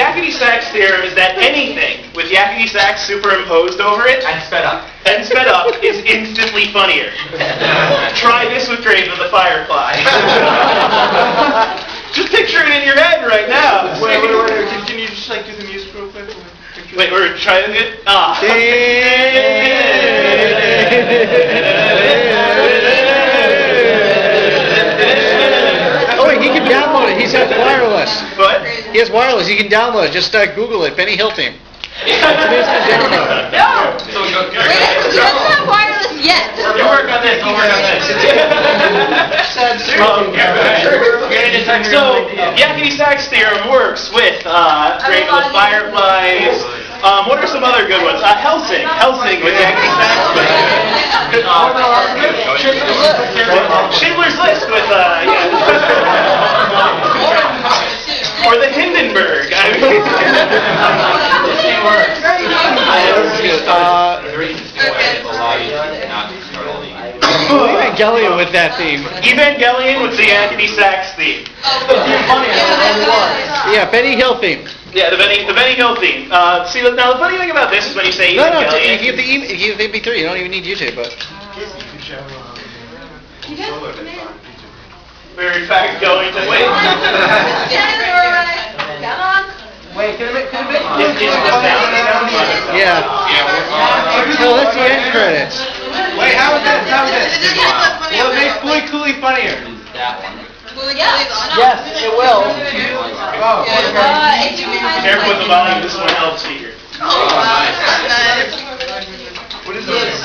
yakety sax theorem is that anything with yakety sax superimposed over it And sped up. is instantly funnier. Try this with Grave of the Firefly. Just picture it in your head right now. Wait. Can you just like do the music real quick? Wait, we're trying it. Oh, he can download it. He has wireless. What? He has wireless. You can download it. Just Google it. Benny Hill theme. No! Wait, he doesn't have wireless yet. You work on this. You work on this. So, yakety sax theorem works with Grave of the Fireflies. What are some other good ones? Helsing with yakety sax. Schindler's List with or the Hindenburg. I mean, Evangelion with that theme. Evangelion with the yakety sax theme. Yeah, Benny Hill theme. Yeah, the Benny Hill theme. See, now the funny thing about this is when you say No, Evangelion. you give the MP3. You don't even need YouTube, but. We're in fact going to wait. Come on. Wait, can it Is this down? Yeah. No, that's the end credits. Wait, how is this? Will it make Fooey Cooley funnier? Yes, it will. Oh, Careful with the volume. This one helps speaker. What is this?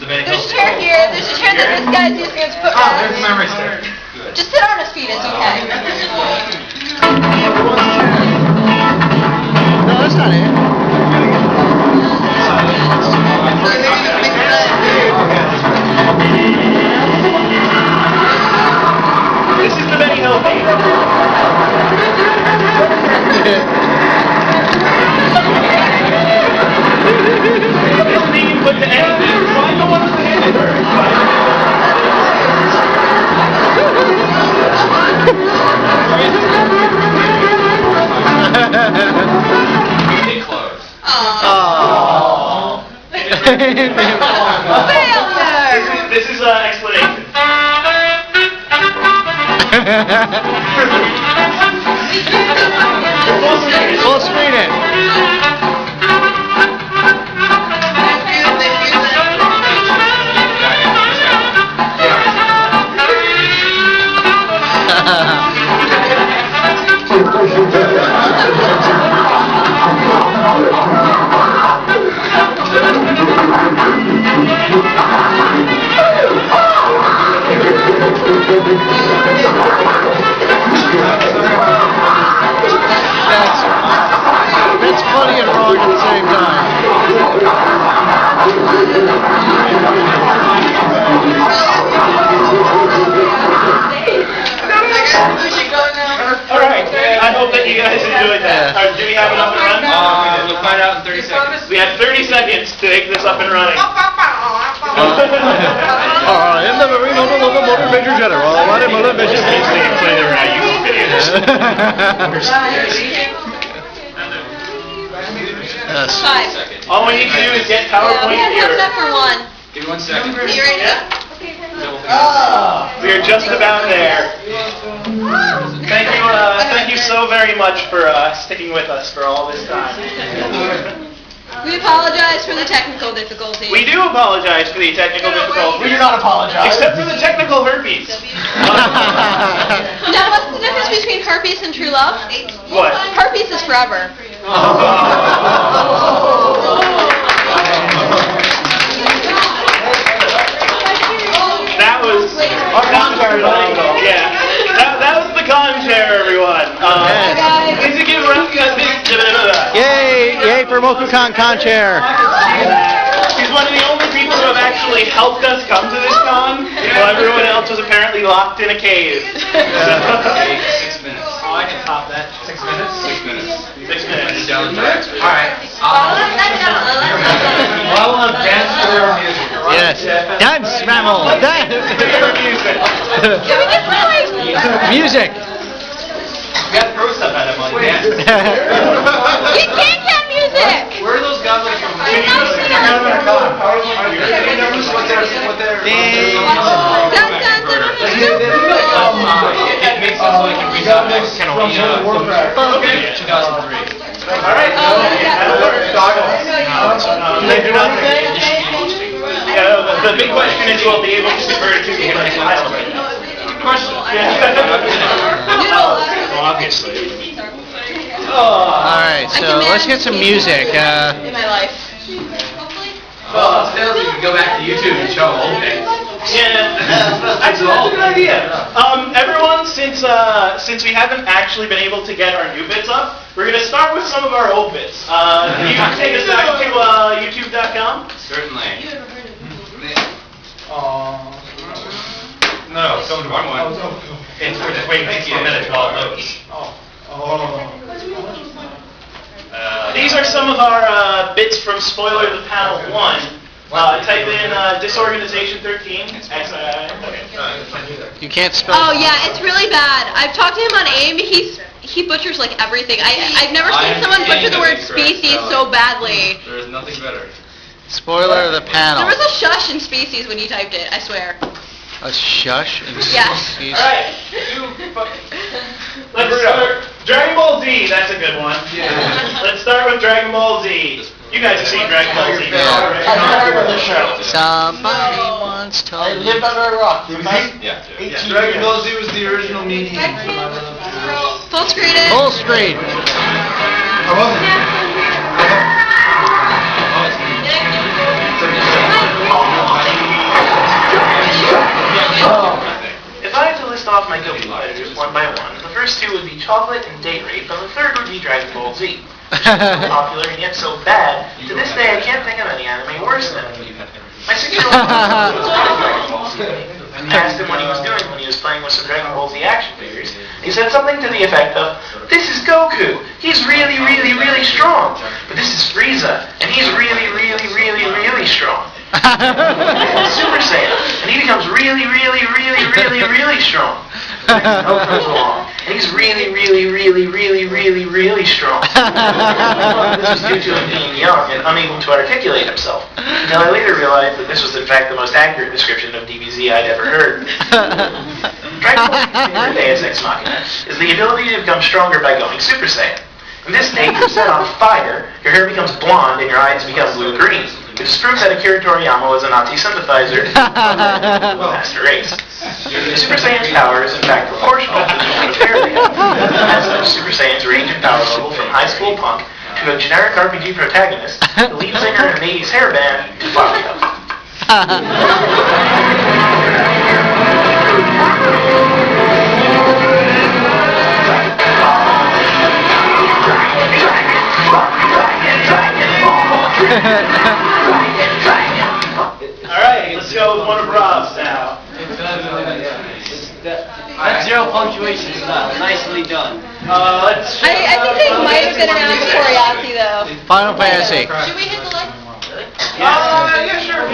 There's a chair here. There's a chair that this guy's using to put Oh, there's the memory stick. Just sit on his feet. It's okay. No, that's not it. This is the Benny Hill theme. This theme with the end. Why the one with the Hindenburg? Pretty close. Oh. Failure. This is an explanation. Full screen it. That's funny and wrong at the same time. Alright, I hope that you guys enjoyed that. Do we have it up and running? We'll find out in 30 seconds. We have 30 seconds to make this up and running. In the Marine Motor Major General. Play their YouTube videos. Yes. 5. All we need to do is get Yeah, we PowerPoint have here. enough for one. Give me 1 second. Are you ready? We are just about there. Thank you so very much for sticking with us for all this time. We apologize for the technical difficulties. We do apologize for the technical difficulties. We do not apologize. Except for the technical herpes. Now, what's the difference between herpes and true love? What? Herpes is forever. That was phenomenal. Yeah. That was the con chair, everyone. Please give a round of Yay for Mokucon con chair. She's one of the only people who have actually helped us come to this con, while everyone else was apparently locked in a cave. 6 minutes. Oh, I can top that. 6 minutes? 6 minutes. 6 minutes. Alright. Well, dance to their music. Yes. Dance, mammal. Dance. Music. Can we get some, like... Music. We got to throw Get Can Can music! Where are those goblins from? Can you just see that? It makes sense like if we got next 2003. All right. The big question is, will be able to convert it to a file. Question. Obviously. Alright, so let's get some music. In my life. Well, still, you can go back to YouTube and show old days. Yeah, actually, that's a good idea. Everyone, since we haven't actually been able to get our new bits up, we're going to start with some of our old bits. Can you take us back to YouTube.com? Certainly. No, go to one. It's we're just waiting 60 minutes while it loads. These are some of our bits from Spoiler the Panel 1. Type in Disorganization XIII. You can't spell. Oh yeah, it's really bad. I've talked to him on AIM. He butchers like everything. I've never seen someone butcher the word species so badly. There is nothing better. Spoiler of the panel. There was a shush in species when you typed it, I swear. A shush and Yes. Alright. Let's start. Dragon Ball Z, that's a good one. Yeah. Let's start with Dragon Ball Z. You guys have seen Dragon Ball Z. Yeah. I remember the show. Somebody once told I me. lived under a rock. Yeah. 18 Dragon Ball years. Z was the original meaning. Full screen it. Full screen. If I had to list off my guilty pleasures one by one, the first two would be chocolate and date rape, and the third would be Dragon Ball Z. So popular and yet so bad, to this day I can't think of any anime worse than it. My 6-year-old son was playing Dragon Ball Z. I asked him what he was doing when he was playing with some Dragon Ball Z action figures. He said something to the effect of, "This is Goku. He's really, really, really strong. But this is Frieza, and he's really, really, really, really strong." Super Saiyan, and he becomes really, really, really, really, really strong. Goku comes along, and he's really, really, really, really, really, really strong. This was due to him being young and unable to articulate himself. Until I later realized that this was in fact the most accurate description of DBZ I'd ever heard. Dragon Ball Z Deus Ex Machina is the ability to become stronger by going Super Saiyan. In this state, you're set on fire, your hair becomes blonde, and your eyes become blue-green, which is proof that Akira Toriyama was a Nazi sympathizer of the master race. Super Saiyan's power is in fact proportional to the amount of hair they have. As such, Super Saiyan's range in power level from high school punk to a generic RPG protagonist, the lead singer in an 80s hair band, to Fabio. Alright, let's go with one of Rob's now. That's zero punctuation style. Nicely done. Let's I think they might have been announced before Yahtzee though. Final Fantasy. Should we hit the like? yeah, sure.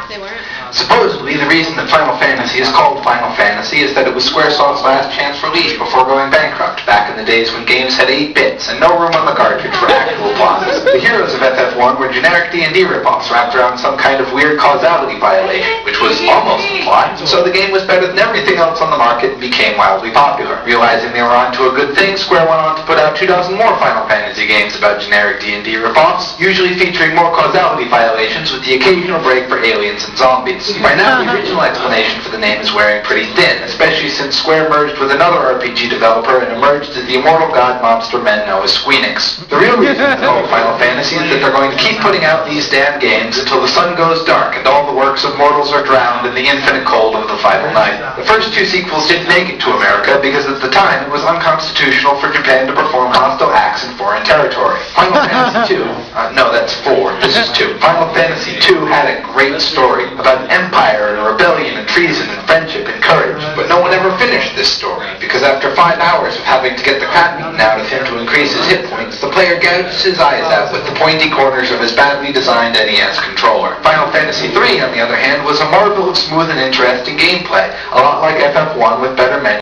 They weren't. Supposedly, the reason that Final Fantasy is called Final Fantasy is that it was Squaresoft's last chance for League before going bankrupt, back in the days when games had 8 bits and no room on the cartridge for actual plots. The heroes of FF1 were generic D&D ripoffs wrapped around some kind of weird causality violation, which was almost a plot, so the game was better than everything else on the market and became wildly popular. Realizing they were onto a good thing, Square went on to put out 2 dozen more Final Fantasy games about generic D&D ripoffs, usually featuring more causality violations with the occasional break for aliens and zombies. By now, the original explanation for the name is wearing pretty thin, especially since Square merged with another RPG developer and emerged as the immortal god monster men know as Squeenix. The real reason it's called Final Fantasy is that they're going to keep putting out these damn games until the sun goes dark and all the works of mortals are drowned in the infinite cold of the final night. The first 2 sequels didn't make it to America because at the time it was unconstitutional for Japan to perform hostile acts in foreign territory. Final Fantasy II, no, that's 4, this is 2. Final Fantasy II had a great story about an empire and a rebellion and treason and friendship and courage, but no one ever finished this story because after 5 hours of having to get the crap beaten out of him to increase his hit points, the player gouged his eyes out with the pointy corners of his badly designed NES controller. Final Fantasy III, on the other hand, was a marvel of smooth and interesting gameplay, a lot like FF1 with better menus.